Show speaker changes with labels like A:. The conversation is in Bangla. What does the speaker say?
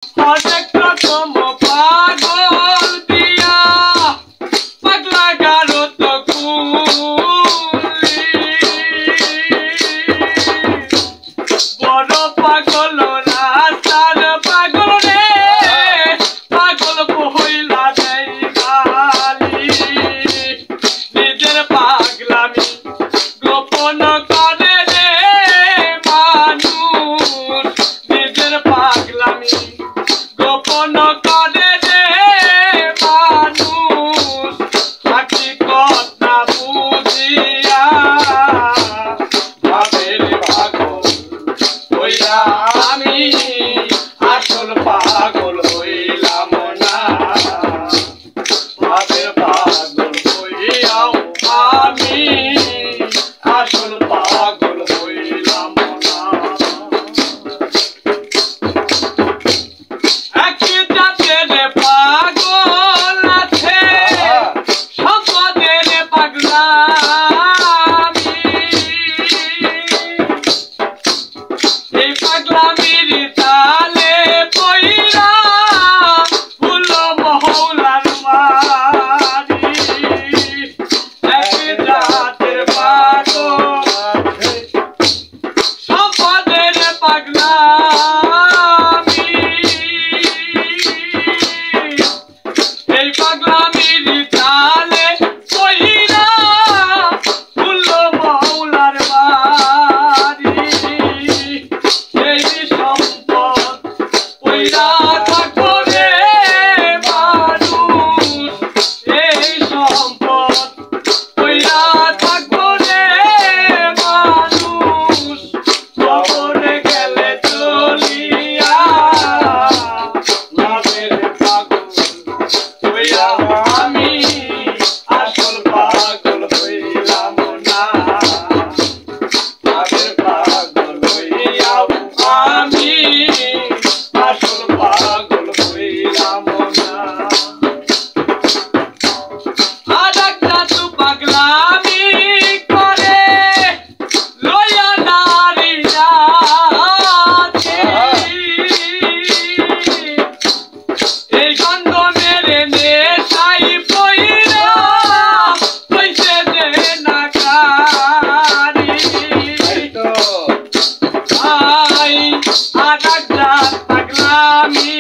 A: অনেক রকম পাগল দিয়া পাগলা গারো তো কুলি বড় পাগল রাস্তার পাগল রে পাগল হইলা দেই গালি নিজের পাগলামি গোপন করে রে মানুষ নিজের পাগলামি গোপন করে রে মানুষ হাকিকত না বুঝিয়া ভাবের পাগল হইয়া আমি আসল পাগল হইলাম না ভাবের পাগল হইয়াও আমি আসল পাগল হইলাম না একই জাতের পাগল আছে সম্পদের পাগলামি এই পাগলামির তালে পইরা ভুল মহৌলার মারি একই জাতের পাগল সম্পদের পাগলামি এই পাগলামির তালে পইরা ভুল মহৌলার মারি এই সম্পদ পইরা থাকো রে মানুষ এই সম্পদ পইরা থাকো রে মানুষ কবরে গেলে চলিয়া ভাবের পাগল হইয়া আমি আসল পাগল হইলাম না ভাবের পাগল হইয়া আমি আসল পাগল হইলাম না আরেকটা তু পাগলামি করে লইয়া নারী যাচ্ছি এই গন্ধ মেরে নেশাই পইরা কইছে যে নাকারি আই আরেকটা পাগলামি